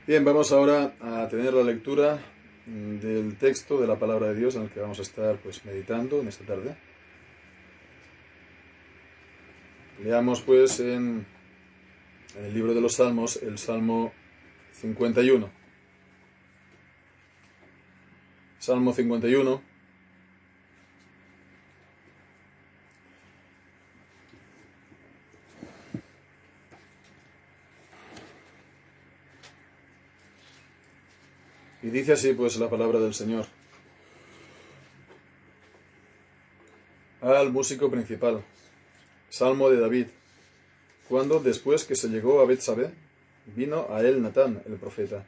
Bien, vamos ahora a tener la lectura del texto de la palabra de Dios en el que vamos a estar meditando en esta tarde. Leamos en el libro de los Salmos el Salmo 51. Salmo 51. Y dice así la palabra del Señor. Al músico principal. Salmo de David. Cuando, después que se llegó a Betsabé, vino a él Natán, el profeta.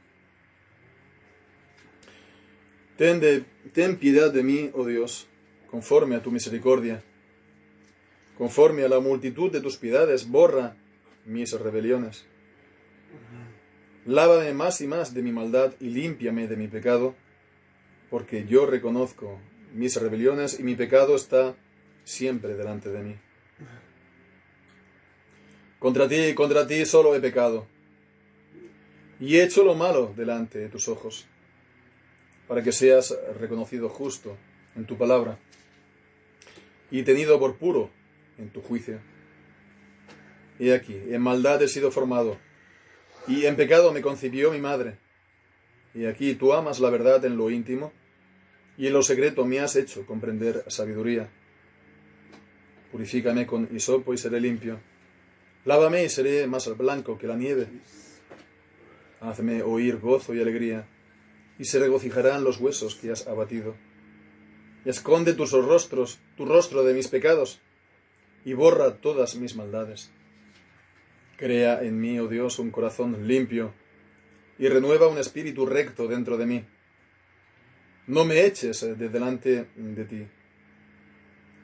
Ten piedad de mí, oh Dios, conforme a tu misericordia. Conforme a la multitud de tus piedades, borra mis rebeliones. Lávame más y más de mi maldad y límpiame de mi pecado, porque yo reconozco mis rebeliones y mi pecado está siempre delante de mí. Contra ti solo he pecado, y he hecho lo malo delante de tus ojos, para que seas reconocido justo en tu palabra, y tenido por puro en tu juicio. He aquí, en maldad he sido formado, y en pecado me concibió mi madre. Y aquí tú amas la verdad en lo íntimo, y en lo secreto me has hecho comprender sabiduría. Purifícame con hisopo y seré limpio. Lávame y seré más blanco que la nieve. Hazme oír gozo y alegría, y se regocijarán los huesos que has abatido. Y esconde tu rostro de mis pecados, y borra todas mis maldades. Crea en mí, oh Dios, un corazón limpio, y renueva un espíritu recto dentro de mí. No me eches de delante de ti,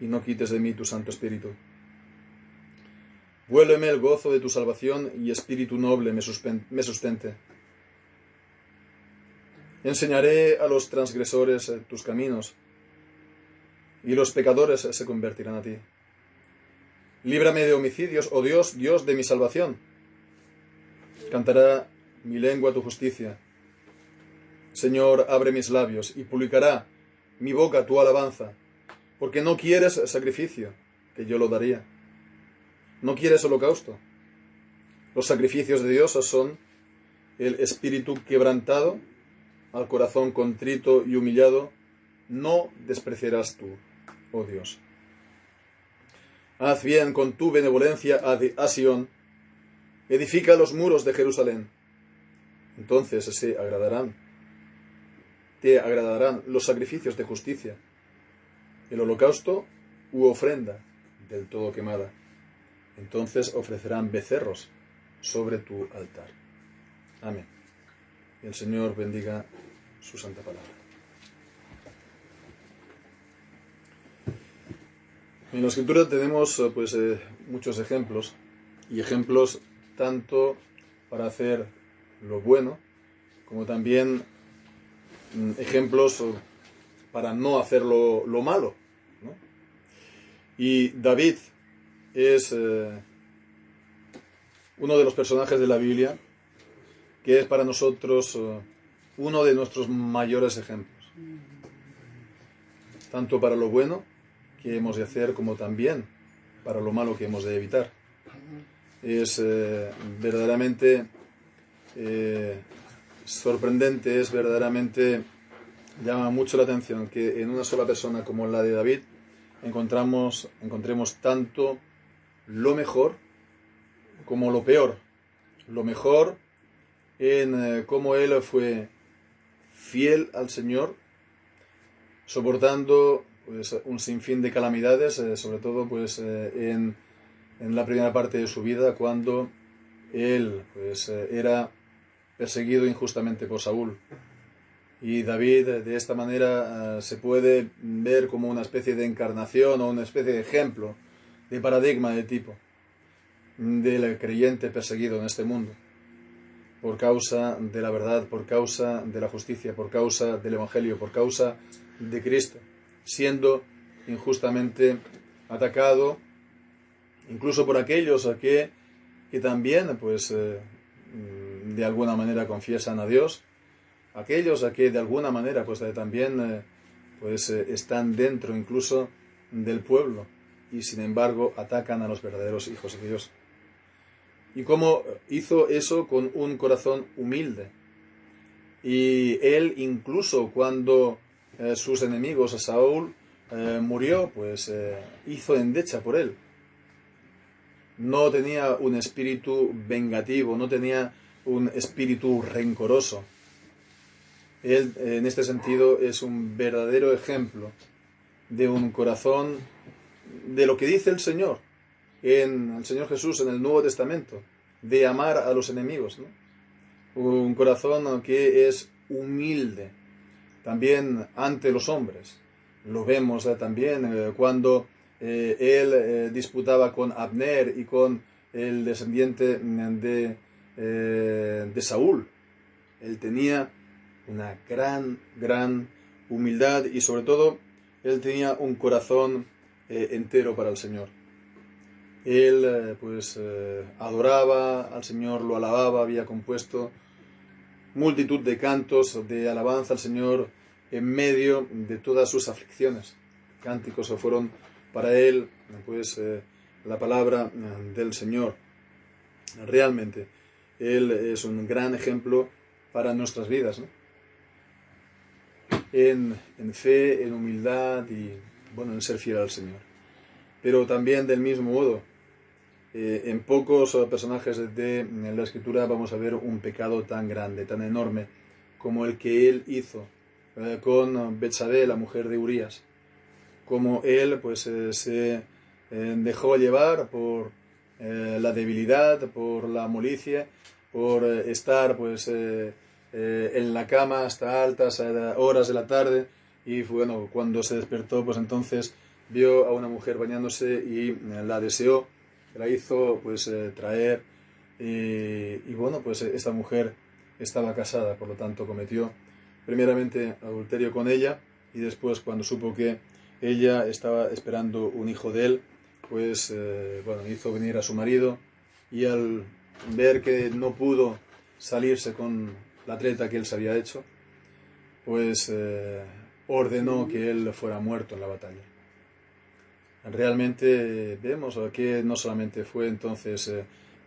y no quites de mí tu Santo Espíritu. Vuélveme el gozo de tu salvación, y espíritu noble me sustente. Enseñaré a los transgresores tus caminos, y los pecadores se convertirán a ti. Líbrame de homicidios, oh Dios, Dios de mi salvación. Cantará mi lengua tu justicia. Señor, abre mis labios, y publicará mi boca tu alabanza, porque no quieres sacrificio, que yo lo daría. No quieres holocausto. Los sacrificios de Dios son el espíritu quebrantado, al corazón contrito y humillado, no despreciarás tú, oh Dios. Haz bien con tu benevolencia a Sión, edifica los muros de Jerusalén. Entonces te agradarán los sacrificios de justicia, el holocausto u ofrenda del todo quemada. Entonces ofrecerán becerros sobre tu altar. Amén. Y el Señor bendiga su santa palabra. En la Escritura tenemos muchos ejemplos, y ejemplos tanto para hacer lo bueno, como también ejemplos para no hacer lo malo, ¿no? Y David es uno de los personajes de la Biblia que es para nosotros uno de nuestros mayores ejemplos, tanto para lo bueno que hemos de hacer como también para lo malo que hemos de evitar. Es verdaderamente sorprendente, es verdaderamente llama mucho la atención que en una sola persona como la de David encontremos tanto lo mejor como lo peor. Lo mejor en cómo él fue fiel al Señor, soportando un sinfín de calamidades, sobre todo en la primera parte de su vida, cuando él era perseguido injustamente por Saúl. Y David, de esta manera, se puede ver como una especie de encarnación o una especie de ejemplo, de paradigma, de tipo del creyente perseguido en este mundo, por causa de la verdad, por causa de la justicia, por causa del Evangelio, por causa de Cristo, siendo injustamente atacado, incluso por aquellos que también de alguna manera confiesan a Dios, aquellos a que de alguna manera pues también están dentro incluso del pueblo y sin embargo atacan a los verdaderos hijos de Dios. Y cómo hizo eso con un corazón humilde. Y él incluso cuando sus enemigos, Saúl, murió, hizo endecha por él. No tenía un espíritu vengativo, no tenía un espíritu rencoroso. Él, en este sentido, es un verdadero ejemplo de un corazón, de lo que dice el Señor, el Señor Jesús en el Nuevo Testamento, de amar a los enemigos, ¿no? Un corazón que es humilde, también ante los hombres. Lo vemos también cuando él disputaba con Abner y con el descendiente de Saúl. Él tenía una gran humildad y sobre todo él tenía un corazón entero para el Señor. Él adoraba al Señor, lo alababa, había compuesto multitud de cantos de alabanza al Señor en medio de todas sus aflicciones. Cánticos fueron para él la palabra del Señor. Realmente, él es un gran ejemplo para nuestras vidas, ¿no? En fe, en humildad y en ser fiel al Señor. Pero también del mismo modo, en pocos personajes de la Escritura vamos a ver un pecado tan grande, tan enorme, como el que él hizo con Betsabé, la mujer de Urías. Como él se dejó llevar por la debilidad, por la molicie, por estar en la cama hasta altas horas de la tarde, y cuando se despertó entonces vio a una mujer bañándose y la deseó, la hizo traer y esta mujer estaba casada, por lo tanto cometió primeramente adulterio con ella y después cuando supo que ella estaba esperando un hijo de él, hizo venir a su marido y al ver que no pudo salirse con la treta que él se había hecho, ordenó que él fuera muerto en la batalla. Realmente vemos que no solamente fue entonces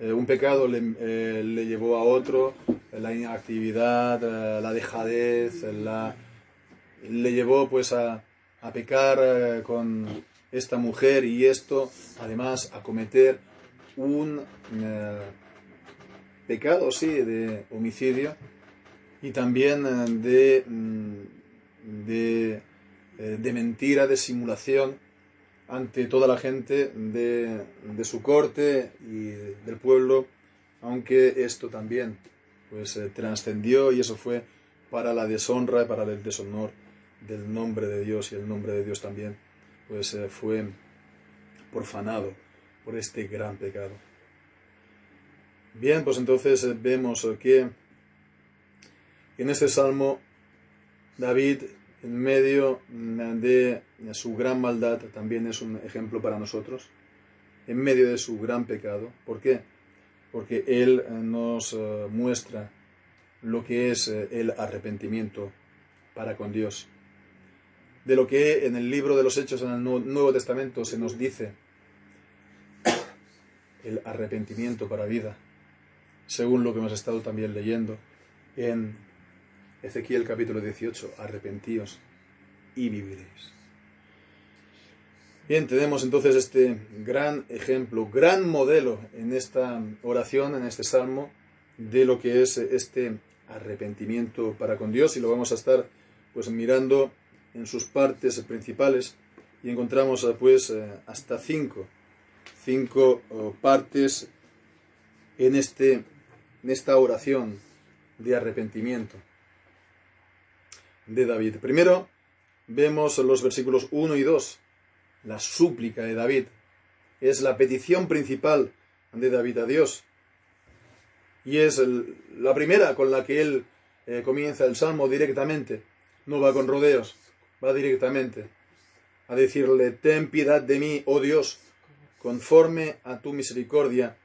un pecado, le llevó a otro, la inactividad, la dejadez, le llevó a pecar con esta mujer y esto además a cometer un pecado, sí, de homicidio y también de mentira, de simulación ante toda la gente de su corte y del pueblo, aunque esto también trascendió y eso fue para la deshonra, para el deshonor del nombre de Dios, y el nombre de Dios también fue profanado por este gran pecado. Bien, entonces vemos que en este salmo David, en medio de su gran maldad, también es un ejemplo para nosotros, en medio de su gran pecado. ¿Por qué? Porque él nos muestra lo que es el arrepentimiento para con Dios. De lo que en el libro de los Hechos, en el Nuevo Testamento, se nos dice el arrepentimiento para vida, según lo que hemos estado también leyendo en Ezequiel capítulo 18, arrepentíos y viviréis. Bien, tenemos entonces este gran ejemplo, gran modelo en esta oración, en este salmo, de lo que es este arrepentimiento para con Dios, y lo vamos a estar mirando en sus partes principales, y encontramos hasta cinco partes en esta oración de arrepentimiento de David. Primero vemos los versículos 1 y 2, la súplica de David. Es la petición principal de David a Dios. Y es la primera con la que él comienza el salmo directamente. No va con rodeos, va directamente a decirle: ten piedad de mí, oh Dios, conforme a tu misericordia,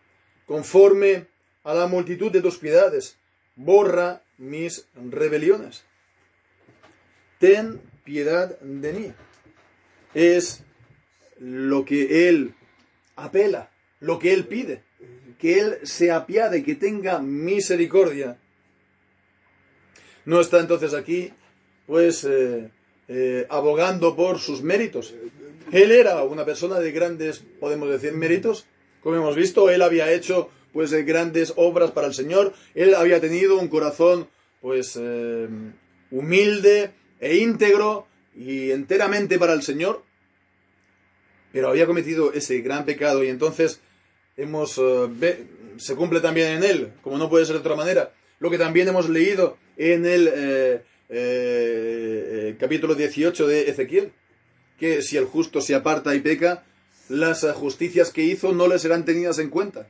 conforme a la multitud de tus piedades, borra mis rebeliones. Ten piedad de mí. Es lo que Él apela, lo que Él pide, que Él se apiade, que tenga misericordia. No está entonces aquí, pues, abogando por sus méritos. Él era una persona de grandes, podemos decir, méritos. Como hemos visto, Él había hecho, pues, grandes obras para el Señor. Él había tenido un corazón, pues, humilde e íntegro y enteramente para el Señor. Pero había cometido ese gran pecado y entonces se cumple también en Él, como no puede ser de otra manera, lo que también hemos leído en el capítulo 18 de Ezequiel, que si el justo se aparta y peca, las justicias que hizo no le serán tenidas en cuenta.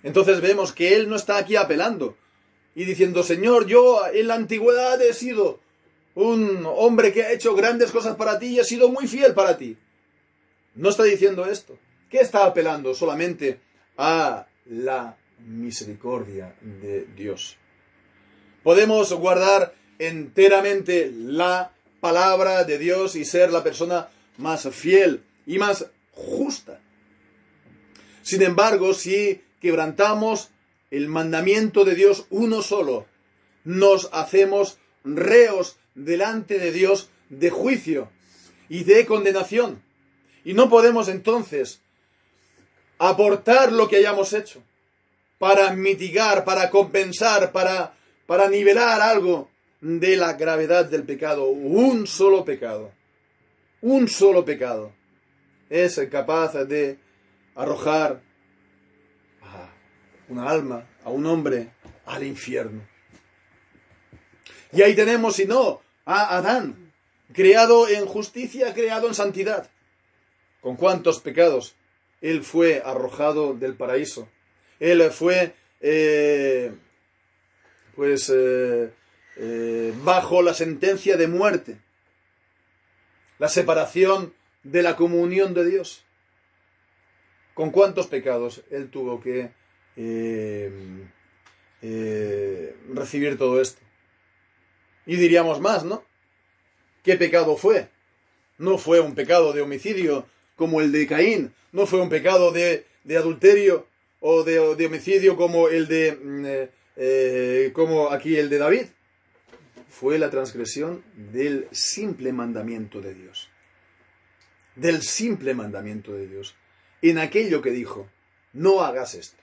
Entonces vemos que Él no está aquí apelando y diciendo: Señor, yo en la antigüedad he sido un hombre que ha hecho grandes cosas para ti y he sido muy fiel para ti. No está diciendo esto. ¿Qué está apelando? Solamente a la misericordia de Dios. Podemos guardar enteramente la palabra de Dios y ser la persona más fiel y más justa. Sin embargo, si quebrantamos el mandamiento de Dios uno solo, nos hacemos reos delante de Dios de juicio y de condenación. Y no podemos entonces aportar lo que hayamos hecho para mitigar, para compensar, para nivelar algo de la gravedad del pecado. Un solo pecado es capaz de arrojar a una alma, a un hombre, al infierno. Y ahí tenemos, si no, a Adán, creado en justicia, creado en santidad. ¿Con cuántos pecados él fue arrojado del paraíso? Él fue, bajo la sentencia de muerte, la separación de la comunión de Dios. ¿Con cuántos pecados él tuvo que recibir todo esto? Y diríamos más, ¿no? ¿Qué pecado fue? No fue un pecado de homicidio como el de Caín, no fue un pecado de adulterio o de homicidio como el como aquí el de David. Fue la transgresión del simple mandamiento de Dios. Del simple mandamiento de Dios. En aquello que dijo: no hagas esto.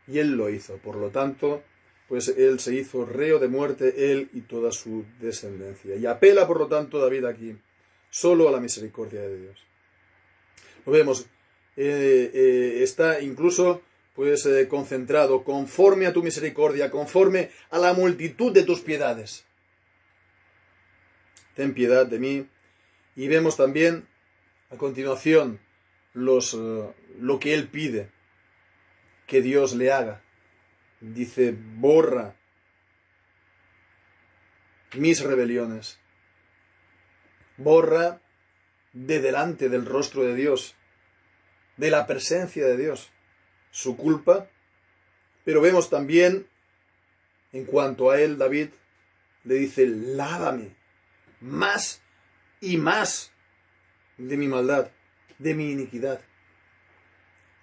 Y él lo hizo. Por lo tanto, pues él se hizo reo de muerte, él y toda su descendencia. Y apela, por lo tanto, David aquí solo a la misericordia de Dios. Lo vemos, está incluso pues concentrado: conforme a tu misericordia, conforme a la multitud de tus piedades. Ten piedad de mí. Y vemos también a continuación lo que él pide que Dios le haga. Dice: borra mis rebeliones. Borra de delante del rostro de Dios, de la presencia de Dios, su culpa. Pero vemos también, en cuanto a él, David le dice: lávame más y más de mi maldad, de mi iniquidad,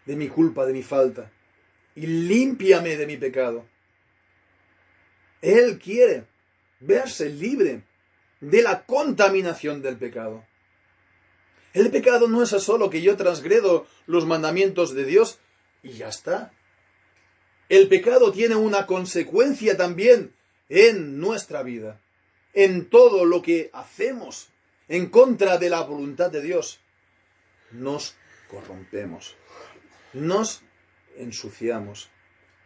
de mi culpa, de mi falta, y límpiame de mi pecado. Él quiere verse libre de la contaminación del pecado. El pecado no es solo que yo transgredo los mandamientos de Dios y ya está. El pecado tiene una consecuencia también en nuestra vida, en todo lo que hacemos en contra de la voluntad de Dios. Nos corrompemos, nos ensuciamos,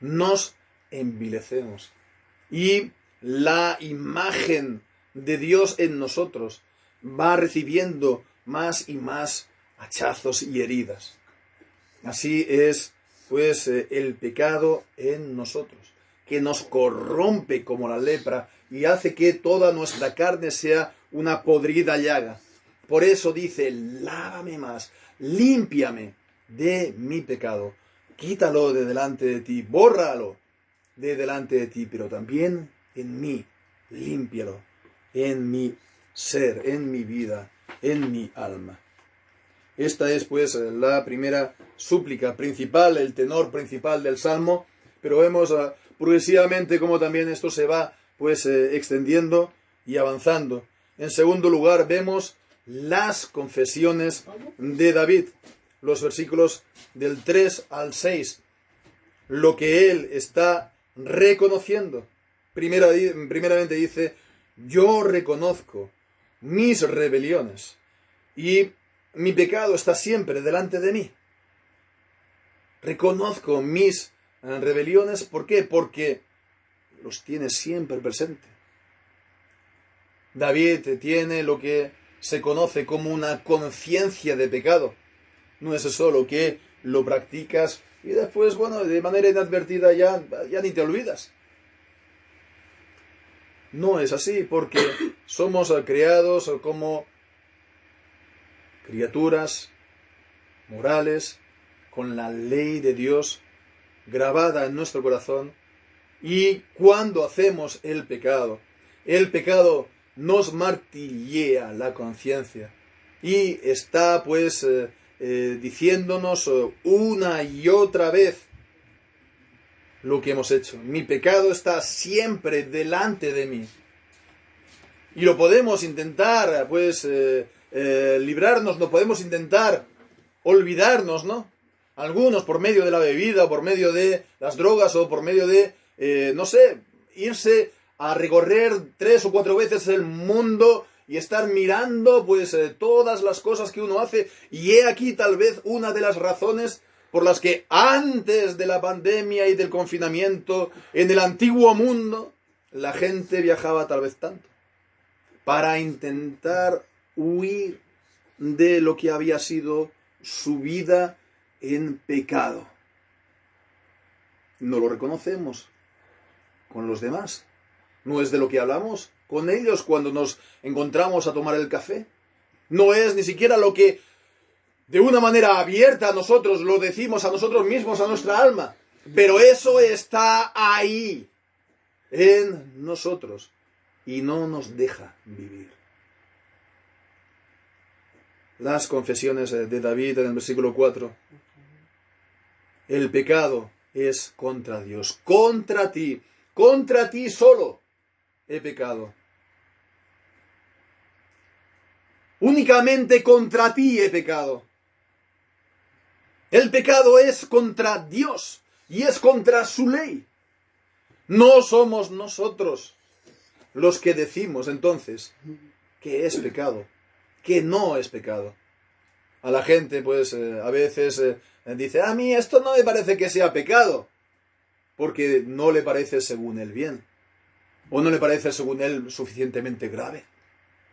nos envilecemos y la imagen de Dios en nosotros va recibiendo más y más hachazos y heridas. Así es, pues, el pecado en nosotros, que nos corrompe como la lepra y hace que toda nuestra carne sea una podrida llaga. Por eso dice: lávame más, límpiame de mi pecado, quítalo de delante de ti, bórralo de delante de ti, pero también en mí, límpialo, en mi ser, en mi vida, en mi alma. Esta es pues la primera súplica principal, el tenor principal del Salmo, pero vemos progresivamente cómo también esto se va pues extendiendo y avanzando. En segundo lugar vemos las confesiones de David, los versículos del 3 al 6, lo que él está reconociendo. Primeramente dice: yo reconozco mis rebeliones y mi pecado está siempre delante de mí. Reconozco mis rebeliones, ¿por qué? Porque los tiene siempre presente. David tiene lo que se conoce como una conciencia de pecado. No es solo que lo practicas y después, bueno, de manera inadvertida ya ni te olvidas. No es así, porque somos creados como criaturas morales, con la ley de Dios grabada en nuestro corazón, y cuando hacemos el pecado nos martillea la conciencia y está pues diciéndonos una y otra vez lo que hemos hecho. Mi pecado está siempre delante de mí. Y lo podemos intentar pues librarnos, no podemos intentar olvidarnos, ¿no? Algunos por medio de la bebida, o por medio de las drogas, o por medio de, no sé, irse a recorrer 3 o 4 veces el mundo y estar mirando pues todas las cosas que uno hace. Y he aquí tal vez una de las razones por las que antes de la pandemia y del confinamiento en el antiguo mundo la gente viajaba tal vez tanto, para intentar huir de lo que había sido su vida en pecado. No lo reconocemos con los demás. No es de lo que hablamos con ellos cuando nos encontramos a tomar el café. No es ni siquiera lo que de una manera abierta nosotros lo decimos a nosotros mismos, a nuestra alma. Pero eso está ahí, en nosotros, y no nos deja vivir. Las confesiones de David en el versículo 4. El pecado es contra Dios, contra ti solo he pecado. Únicamente contra ti he pecado. El pecado es contra Dios y es contra su ley. No somos nosotros los que decimos entonces que es pecado, que no es pecado. A la gente pues a veces dice: a mí esto no me parece que sea pecado, porque no le parece según él bien, o no le parece según él suficientemente grave.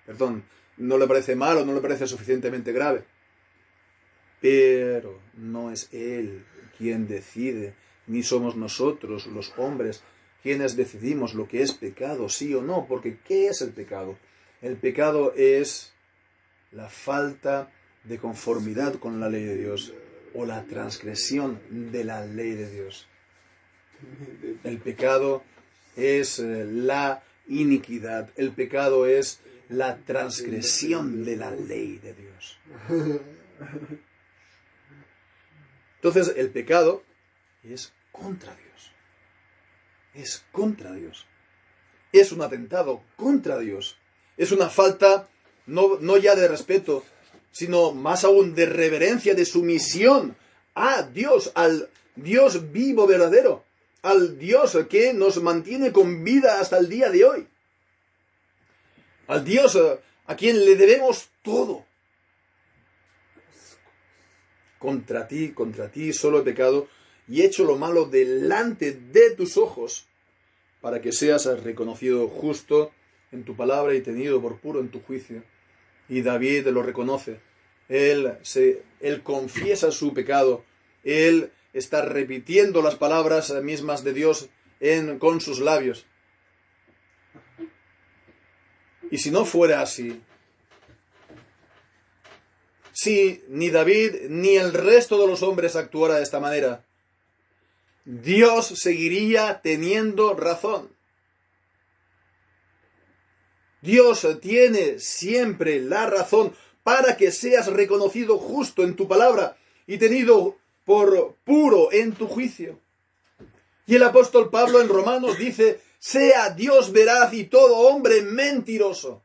Perdón, no le parece mal o no le parece suficientemente grave. Pero no es él quien decide, ni somos nosotros, los hombres, quienes decidimos lo que es pecado, sí o no. Porque ¿qué es el pecado? El pecado es la falta de conformidad con la ley de Dios, o la transgresión de la ley de Dios. El pecado es la iniquidad. El pecado es la transgresión de la ley de Dios. Entonces, el pecado es contra Dios. Es contra Dios. Es un atentado contra Dios. Es una falta no ya de respeto, sino más aún de reverencia, de sumisión a Dios, al Dios vivo verdadero, al Dios que nos mantiene con vida hasta el día de hoy, al Dios a quien le debemos todo. Contra ti solo he pecado y he hecho lo malo delante de tus ojos, para que seas reconocido justo en tu palabra y tenido por puro en tu juicio. Y David lo reconoce. Él confiesa su pecado. Él está repitiendo las palabras mismas de Dios con sus labios. Y si no fuera así, si ni David ni el resto de los hombres actuara de esta manera, Dios seguiría teniendo razón. Dios tiene siempre la razón para que seas reconocido justo en tu palabra y tenido por puro en tu juicio. Y el apóstol Pablo en Romanos dice, sea Dios veraz y todo hombre mentiroso.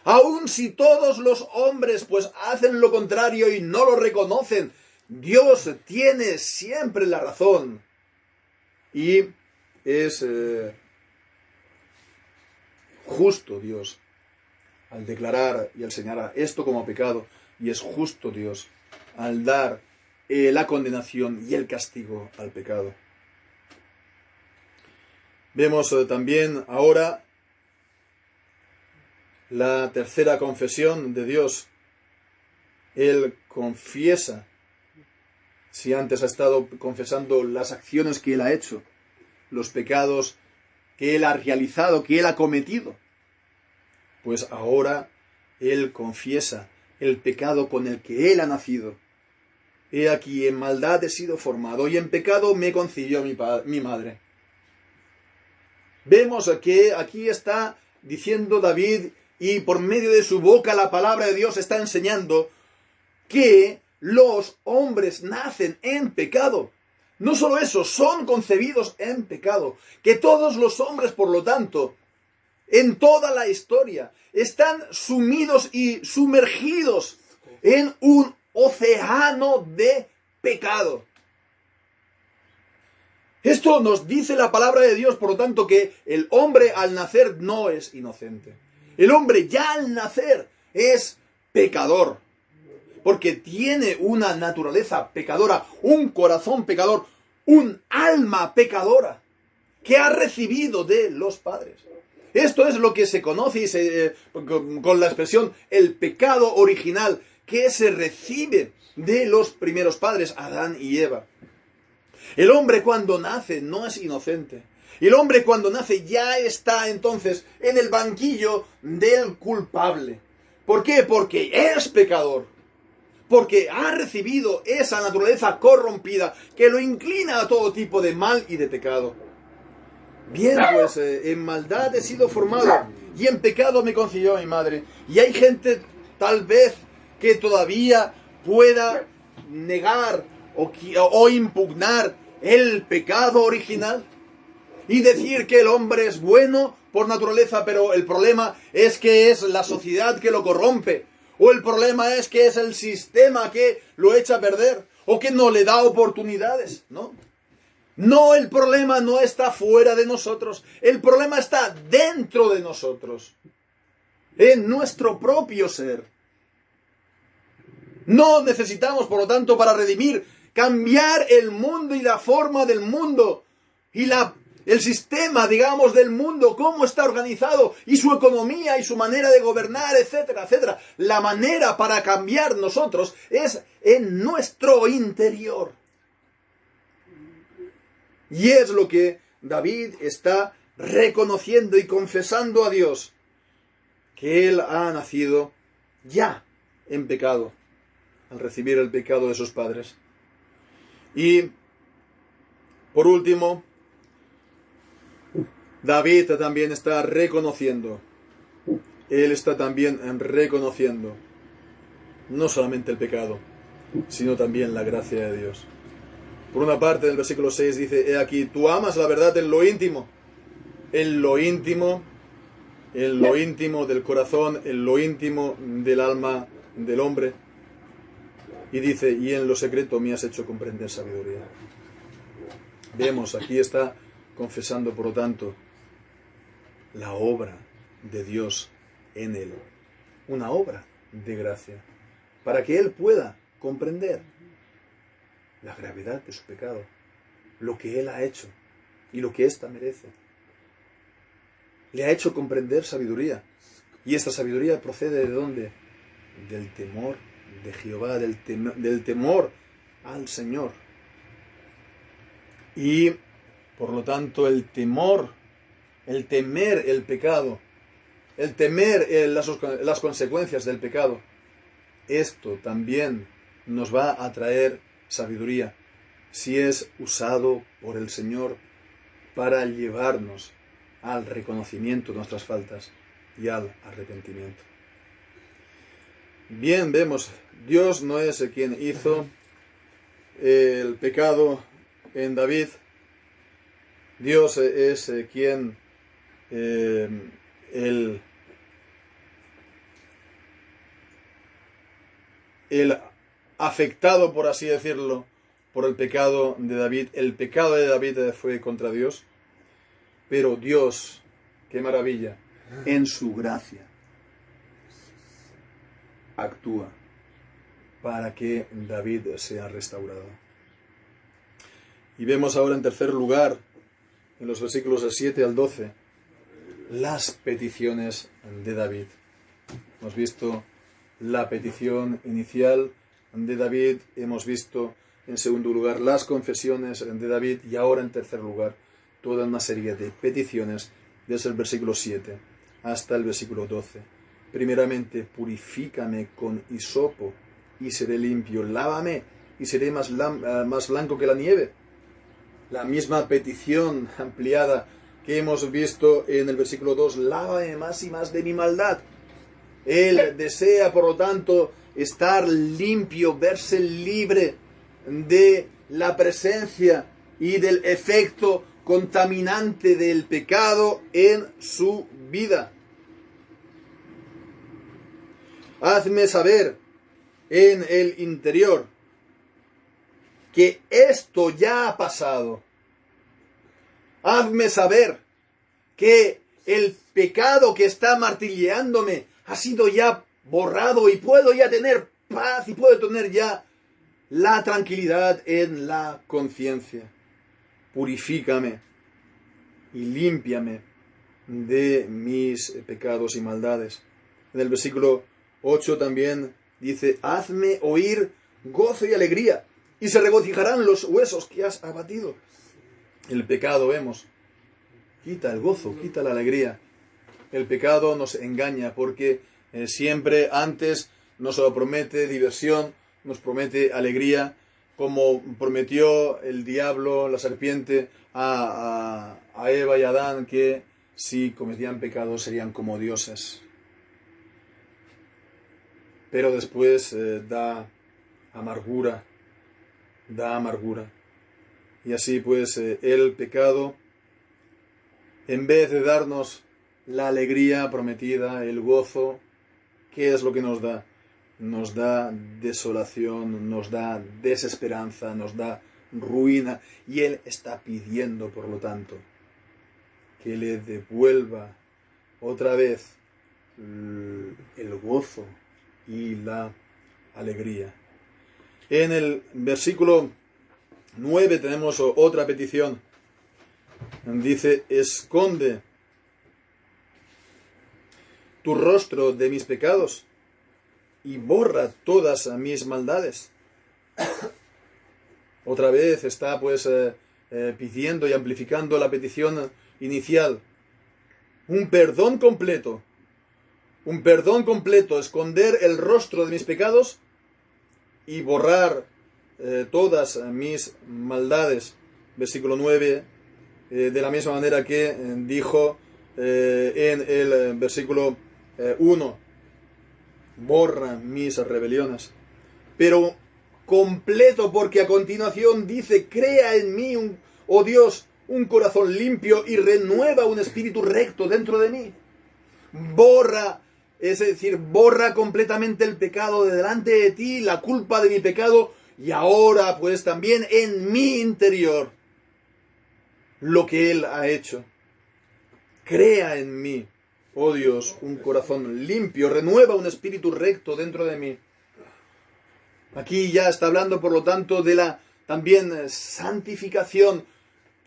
Aun si todos los hombres pues hacen lo contrario y no lo reconocen, Dios tiene siempre la razón. Y es justo Dios al declarar y al señalar esto como pecado, y es justo Dios al dar la condenación y el castigo al pecado. Vemos también ahora la tercera confesión de Dios. Él confiesa, si antes ha estado confesando las acciones que Él ha hecho, los pecados que Él ha realizado, que Él ha cometido, pues ahora Él confiesa el pecado con el que Él ha nacido. He aquí, en maldad he sido formado, y en pecado me concibió mi madre. Vemos que aquí está diciendo David, y por medio de su boca la palabra de Dios está enseñando que los hombres nacen en pecado. No solo eso, son concebidos en pecado. Que todos los hombres, por lo tanto, en toda la historia, están sumidos y sumergidos en un océano de pecado. Esto nos dice la palabra de Dios, por lo tanto, que el hombre al nacer no es inocente. El hombre ya al nacer es pecador, porque tiene una naturaleza pecadora, un corazón pecador, un alma pecadora, que ha recibido de los padres. Esto es lo que se conoce con la expresión el pecado original, que se recibe de los primeros padres, Adán y Eva. El hombre cuando nace no es inocente. El hombre cuando nace ya está entonces en el banquillo del culpable. ¿Por qué? Porque es pecador. Porque ha recibido esa naturaleza corrompida que lo inclina a todo tipo de mal y de pecado. Bien, pues en maldad he sido formado y en pecado me concibió mi madre. Y hay gente tal vez que todavía pueda negar o impugnar el pecado original y decir que el hombre es bueno por naturaleza, pero el problema es que es la sociedad que lo corrompe, o el problema es que es el sistema que lo echa a perder, o que no le da oportunidades, ¿no? No, el problema no está fuera de nosotros, el problema está dentro de nosotros, en nuestro propio ser. No necesitamos, por lo tanto, para redimir, cambiar el mundo y la forma del mundo y el sistema, digamos, del mundo, cómo está organizado y su economía y su manera de gobernar, etcétera, etcétera. La manera para cambiar nosotros es en nuestro interior. Y es lo que David está reconociendo y confesando a Dios, que él ha nacido ya en pecado, al recibir el pecado de sus padres. Y, por último, David también está reconociendo, él está también reconociendo no solamente el pecado, sino también la gracia de Dios. Por una parte, en el versículo 6 dice, he aquí, tú amas la verdad en lo íntimo del corazón, en lo íntimo del alma del hombre. Y dice, y en lo secreto me has hecho comprender sabiduría. Vemos, aquí está confesando, por lo tanto, la obra de Dios en él. Una obra de gracia, para que él pueda comprender la gravedad de su pecado, lo que él ha hecho y lo que ésta merece. Le ha hecho comprender sabiduría. Y esta sabiduría procede ¿de dónde? Del temor de Jehová, del temor al Señor. Y, por lo tanto, el temer el pecado, el temer las consecuencias del pecado, esto también nos va a traer sabiduría. si es usado por el Señor para llevarnos al reconocimiento de nuestras faltas y al arrepentimiento. Bien, vemos, Dios no es quien hizo el pecado en David. Dios es quien el afectado, por así decirlo, por el pecado de David. El pecado de David fue contra Dios, pero Dios, qué maravilla, en su gracia actúa para que David sea restaurado. Y vemos ahora en tercer lugar, en los versículos del 7 al 12, las peticiones de David. Hemos visto la petición inicial de David, hemos visto en segundo lugar las confesiones de David y ahora en tercer lugar toda una serie de peticiones desde el versículo 7 hasta el versículo 12. Primeramente, purifícame con hisopo y seré limpio, lávame y seré más blanco que la nieve. La misma petición ampliada que hemos visto en el versículo 2, lávame más y más de mi maldad. Él desea, por lo tanto, estar limpio, verse libre de la presencia y del efecto contaminante del pecado en su vida. Hazme saber en el interior que esto ya ha pasado. Hazme saber que el pecado que está martilleándome ha sido ya borrado y puedo ya tener paz y puedo tener ya la tranquilidad en la conciencia. Purifícame y límpiame de mis pecados y maldades. En el versículo 8 también dice, hazme oír gozo y alegría, y se regocijarán los huesos que has abatido. El pecado, vemos, quita el gozo, quita la alegría. El pecado nos engaña porque siempre antes nos promete diversión, nos promete alegría, como prometió el diablo, la serpiente, a Eva y a Adán, que si cometían pecado serían como dioses. Pero después da amargura. Y así pues el pecado, en vez de darnos la alegría prometida, el gozo, ¿qué es lo que nos da? Nos da desolación, nos da desesperanza, nos da ruina. Y Él está pidiendo, por lo tanto, que le devuelva otra vez el gozo y la alegría. En el versículo 9 tenemos otra petición. Dice, esconde tu rostro de mis pecados y borra todas mis maldades. Otra vez está pues pidiendo y amplificando la petición inicial. Un perdón completo, esconder el rostro de mis pecados y borrar todas mis maldades. Versículo 9, de la misma manera que dijo en el versículo 1, borra mis rebeliones. Pero completo, porque a continuación dice, crea en mí, oh Dios, un corazón limpio y renueva un espíritu recto dentro de mí. Borra, es decir, borra completamente el pecado de delante de ti, la culpa de mi pecado, y ahora pues también en mi interior lo que Él ha hecho. Crea en mí, oh Dios, un corazón limpio, renueva un espíritu recto dentro de mí. Aquí ya está hablando, por lo tanto, de la también santificación.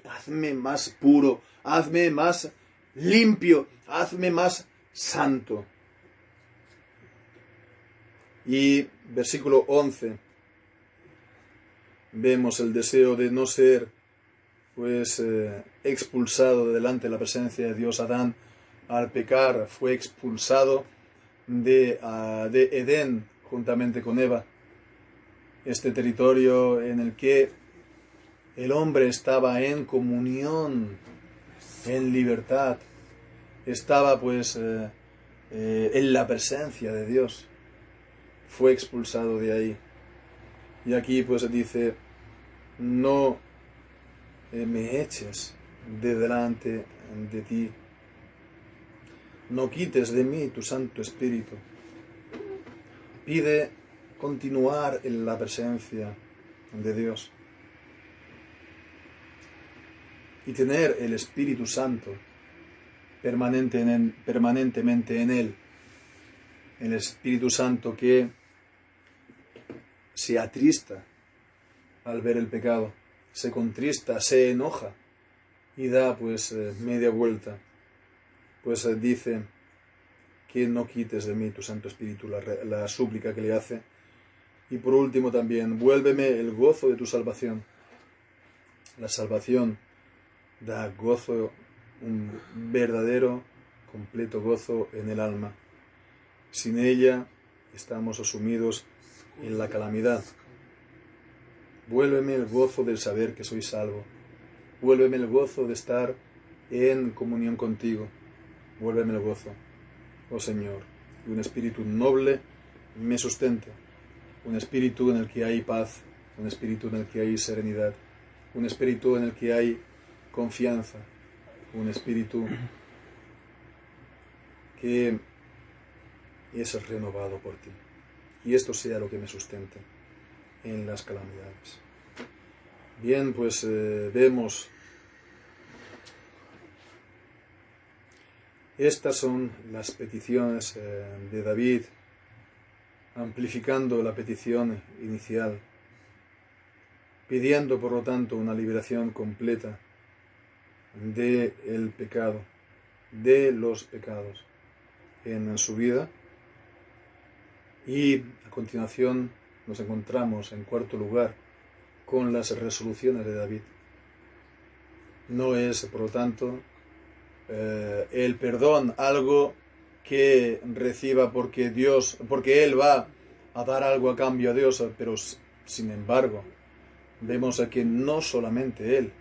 Hazme más puro, hazme más limpio, hazme más santo. Y versículo 11, vemos el deseo de no ser pues expulsado de delante de la presencia de Dios. Adán, al pecar, fue expulsado de Edén juntamente con Eva, este territorio en el que El hombre estaba en comunión, en libertad, estaba pues en la presencia de Dios. Fue expulsado de ahí. Y aquí pues dice, no me eches de delante de ti, no quites de mí tu Santo Espíritu. Pide continuar en la presencia de Dios y tener el Espíritu Santo permanentemente en él. El Espíritu Santo que se atrista al ver el pecado, se contrista, se enoja y da pues media vuelta. Pues dice que no quites de mí tu Santo Espíritu, la súplica que le hace. Y por último también, vuélveme el gozo de tu salvación. La salvación da gozo, un verdadero, completo gozo en el alma. Sin ella estamos sumidos en la calamidad. Vuélveme el gozo del saber que soy salvo. Vuélveme el gozo de estar en comunión contigo. Vuélveme el gozo, oh Señor, y un espíritu noble me sustente. Un espíritu en el que hay paz, un espíritu en el que hay serenidad, un espíritu en el que hay confianza, un espíritu que es renovado por ti. Y esto sea lo que me sustente en las calamidades. Bien, pues vemos, estas son las peticiones de David, amplificando la petición inicial, pidiendo por lo tanto una liberación completa del pecado, de los pecados en su vida. Y a continuación nos encontramos en cuarto lugar con las resoluciones de David. No es, por lo tanto, el perdón algo que reciba porque él va a dar algo a cambio a Dios, pero sin embargo vemos que no solamente él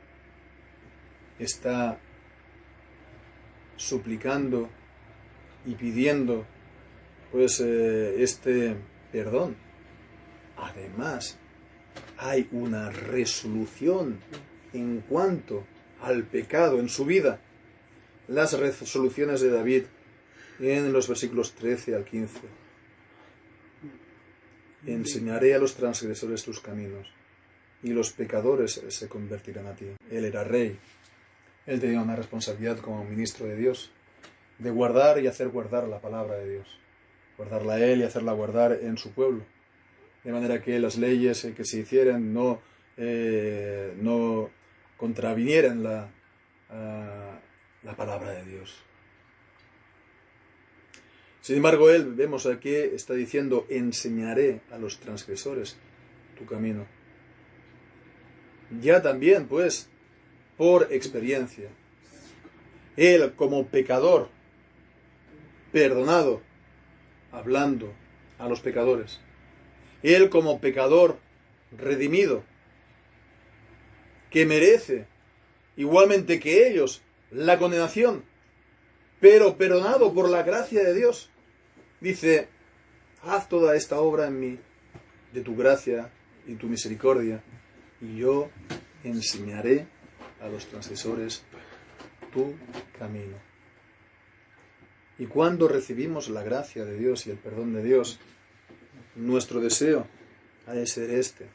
está suplicando y pidiendo pues este perdón. Además, hay una resolución en cuanto al pecado en su vida. Las resoluciones de David en los versículos 13 al 15. Enseñaré a los transgresores tus caminos, y los pecadores se convertirán a ti. Él era rey. Él tenía una responsabilidad como ministro de Dios, de guardar y hacer guardar la palabra de Dios. Guardarla a él y hacerla guardar en su pueblo. De manera que las leyes que se hicieran no contravinieran la palabra de Dios. Sin embargo, él, vemos aquí, está diciendo, enseñaré a los transgresores tu camino. Ya también, pues, por experiencia, él como pecador, perdonado, hablando a los pecadores. Él como pecador redimido, que merece, igualmente que ellos, la condenación, pero perdonado por la gracia de Dios. Dice, haz toda esta obra en mí, de tu gracia y tu misericordia, y yo enseñaré a los transgresores tu camino. Y cuando recibimos la gracia de Dios y el perdón de Dios, nuestro deseo ha de ser este,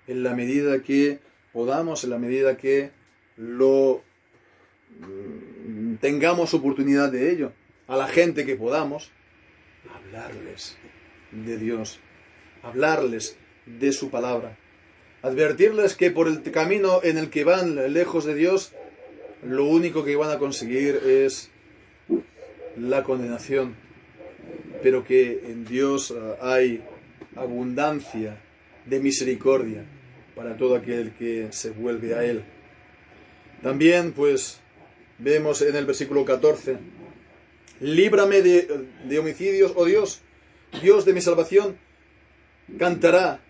en la medida que podamos, en la medida que lo tengamos oportunidad de ello, a la gente que podamos, hablarles de Dios, hablarles de su palabra, advertirles que por el camino en el que van lejos de Dios, lo único que van a conseguir es la condenación, pero que en Dios hay abundancia de misericordia para todo aquel que se vuelve a Él. También, pues, vemos en el versículo 14, líbrame de homicidios, oh Dios, Dios de mi salvación, cantará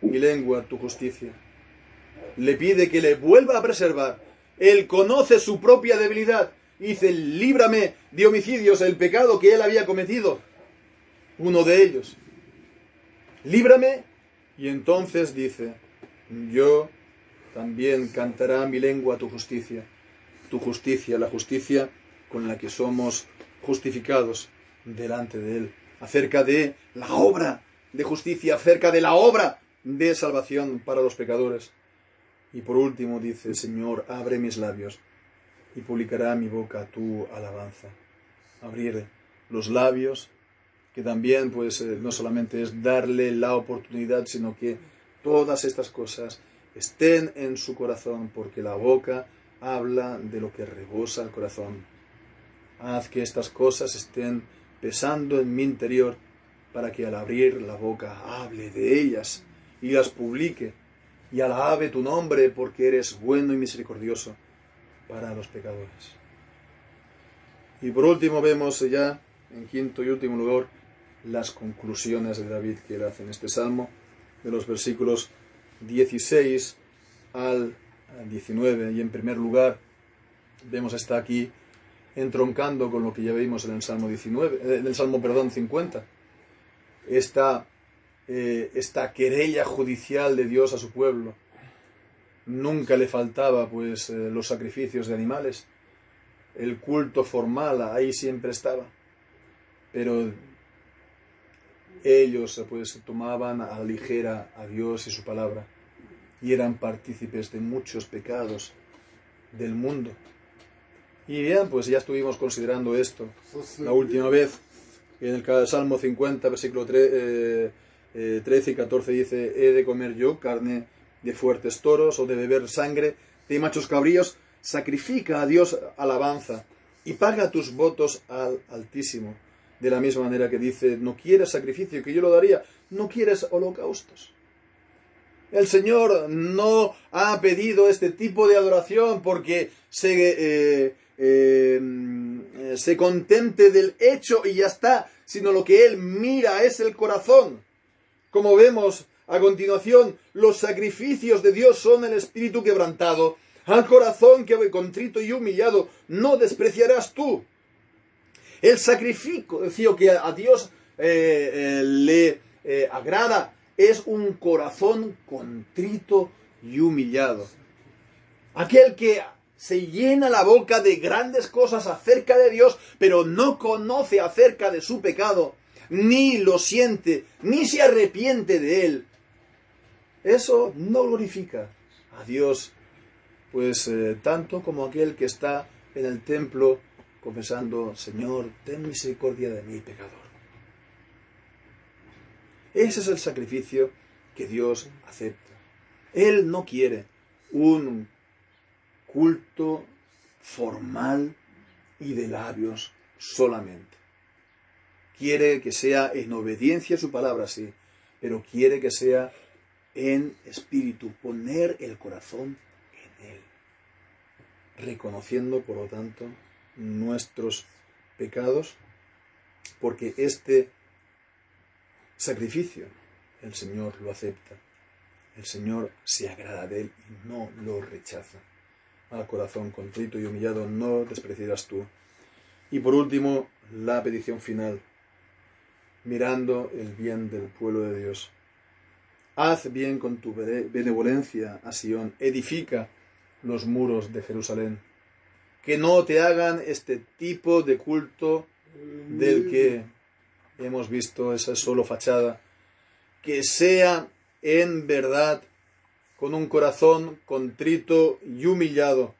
mi lengua tu justicia. le pide que le vuelva a preservar. Él conoce su propia debilidad. Dice, líbrame de homicidios, el pecado que él había cometido. Uno de ellos. Líbrame. Y entonces dice, yo también cantará mi lengua tu justicia. Tu justicia, la justicia con la que somos justificados delante de él. Acerca de la obra de justicia, acerca de la obra de salvación para los pecadores. Y por último dice, Señor, abre mis labios y publicará mi boca tu alabanza. Abrir los labios, que también pues no solamente es darle la oportunidad, sino que todas estas cosas estén en su corazón, porque la boca habla de lo que rebosa el corazón. Haz que estas cosas estén pesando en mi interior, para que al abrir la boca hable de ellas y las publique, y alabe tu nombre, porque eres bueno y misericordioso para los pecadores. Y por último vemos ya, en quinto y último lugar, las conclusiones de David que él hace en este salmo, de los versículos 16 al 19. Y en primer lugar, vemos está aquí entroncando con lo que ya vimos en el Salmo 50. Esta querella judicial de Dios a su pueblo. Nunca le faltaba pues los sacrificios de animales. El culto formal ahí siempre estaba. Pero ellos pues tomaban a la ligera a Dios y su palabra y eran partícipes de muchos pecados del mundo. Y bien, pues ya estuvimos considerando esto la última vez. En el Salmo 50, versículo 13 y 14 dice, he de comer yo carne de fuertes toros o de beber sangre de machos cabríos. Sacrifica a Dios alabanza y paga tus votos al Altísimo. De la misma manera que dice, no quieres sacrificio, que yo lo daría, no quieres holocaustos. El Señor no ha pedido este tipo de adoración porque se contente del hecho y ya está, sino lo que Él mira es el corazón. Como vemos a continuación, los sacrificios de Dios son el espíritu quebrantado, al corazón que contrito y humillado no despreciarás tú. El sacrificio que a Dios le agrada es un corazón contrito y humillado. Aquel que se llena la boca de grandes cosas acerca de Dios, pero no conoce acerca de su pecado, ni lo siente, ni se arrepiente de él. Eso no glorifica a Dios, pues tanto como aquel que está en el templo confesando, Señor, ten misericordia de mí, pecador. Ese es el sacrificio que Dios acepta. Él no quiere un culto formal y de labios solamente. Quiere que sea en obediencia a su palabra, sí, pero quiere que sea en espíritu, poner el corazón en Él, reconociendo, por lo tanto, nuestros pecados, porque este sacrificio el Señor lo acepta. El Señor se agrada de él y no lo rechaza. Al corazón contrito y humillado no despreciarás tú. Y por último, la petición final, mirando el bien del pueblo de Dios. Haz bien con tu benevolencia a Sión, edifica los muros de Jerusalén. Que no te hagan este tipo de culto del que hemos visto, esa es solo fachada. Que sea en verdad con un corazón contrito y humillado.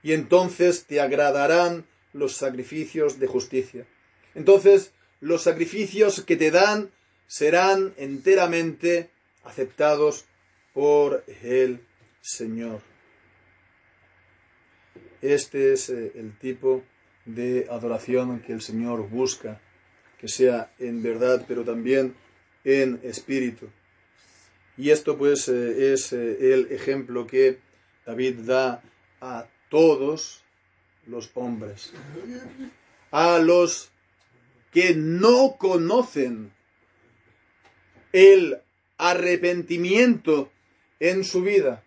Y entonces te agradarán los sacrificios de justicia. Entonces los sacrificios que te dan serán enteramente aceptados por el Señor. Este es el tipo de adoración que el Señor busca, que sea en verdad, pero también en espíritu. Y esto pues es el ejemplo que David da a todos los hombres, a los que no conocen el arrepentimiento en su vida,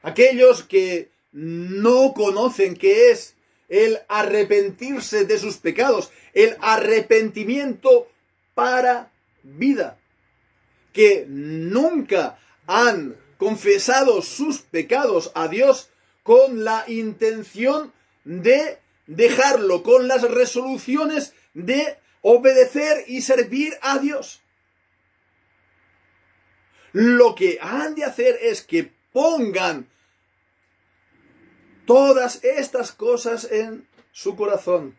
aquellos que no conocen qué es el arrepentirse de sus pecados, el arrepentimiento para vida, que nunca han confesado sus pecados a Dios con la intención de dejarlo, con las resoluciones de obedecer y servir a Dios. Lo que han de hacer es que pongan todas estas cosas en su corazón.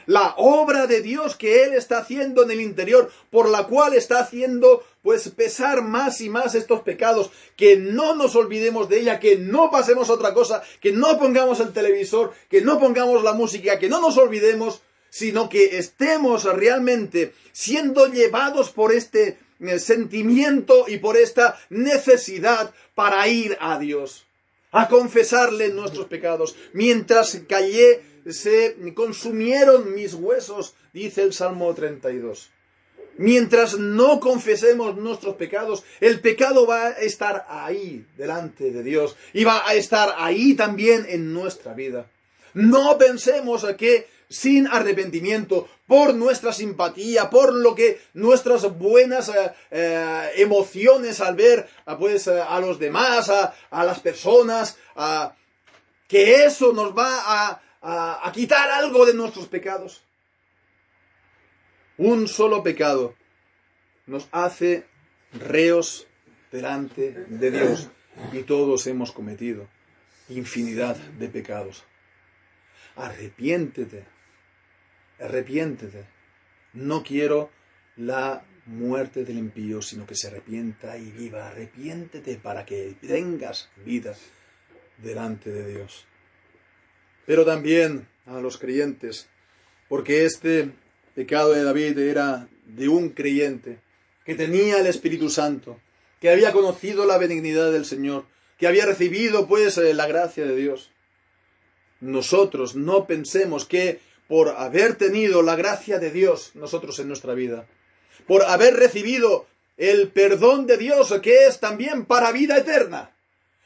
La obra de Dios que Él está haciendo en el interior, por la cual está haciendo pues pesar más y más estos pecados, que no nos olvidemos de ella, que no pasemos a otra cosa, que no pongamos el televisor, que no pongamos la música, que no nos olvidemos, sino que estemos realmente siendo llevados por este sentimiento y por esta necesidad para ir a Dios, a confesarle nuestros pecados. Mientras callé, se consumieron mis huesos, dice el Salmo 32. Mientras no confesemos nuestros pecados, el pecado va a estar ahí delante de Dios y va a estar ahí también en nuestra vida. No pensemos que sin arrepentimiento, por nuestra simpatía, por lo que nuestras buenas emociones al ver a los demás, a las personas, que eso nos va a quitar algo de nuestros pecados. Un solo pecado nos hace reos delante de Dios, y todos hemos cometido infinidad de pecados. Arrepiéntete. No quiero la muerte del impío, sino que se arrepienta y viva. Arrepiéntete para que tengas vida delante de Dios. Pero también a los creyentes, porque este pecado de David era de un creyente que tenía el Espíritu Santo, que había conocido la benignidad del Señor, que había recibido la gracia de Dios. Nosotros no pensemos que por haber tenido la gracia de Dios nosotros en nuestra vida, por haber recibido el perdón de Dios, que es también para vida eterna.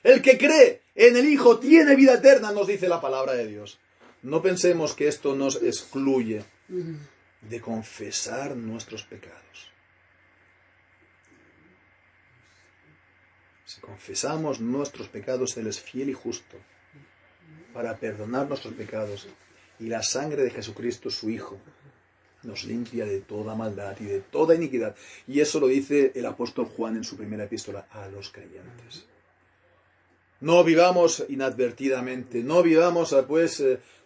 El que cree en el Hijo tiene vida eterna, nos dice la palabra de Dios. No pensemos que esto nos excluye de confesar nuestros pecados. Si confesamos nuestros pecados, Él es fiel y justo para perdonar nuestros pecados, y la sangre de Jesucristo, su Hijo, nos limpia de toda maldad y de toda iniquidad. Y eso lo dice el apóstol Juan en su primera epístola a los creyentes. No vivamos inadvertidamente, no vivamos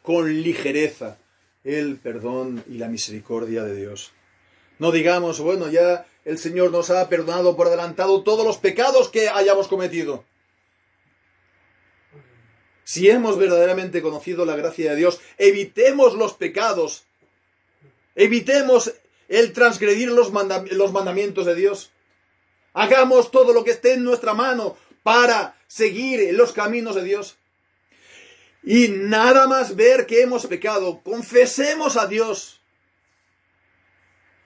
con ligereza el perdón y la misericordia de Dios. No digamos, bueno, ya el Señor nos ha perdonado por adelantado todos los pecados que hayamos cometido. Si hemos verdaderamente conocido la gracia de Dios, evitemos los pecados, evitemos el transgredir los mandamientos de Dios. Hagamos todo lo que esté en nuestra mano para seguir los caminos de Dios. Y nada más ver que hemos pecado, confesemos a Dios,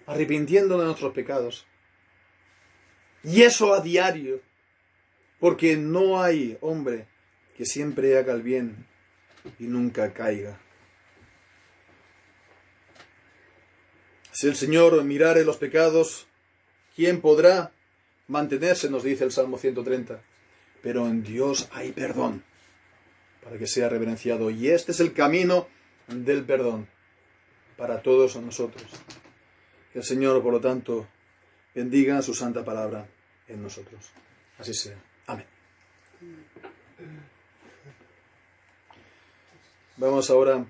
arrepintiéndonos de nuestros pecados. Y eso a diario, porque no hay hombre que siempre haga el bien y nunca caiga. Si el Señor mirare los pecados, ¿quién podrá mantenerse? Nos dice el Salmo 130. Pero en Dios hay perdón, para que sea reverenciado. Y este es el camino del perdón para todos nosotros. Que el Señor, por lo tanto, bendiga su santa palabra en nosotros. Así sea. Amén. Vamos ahora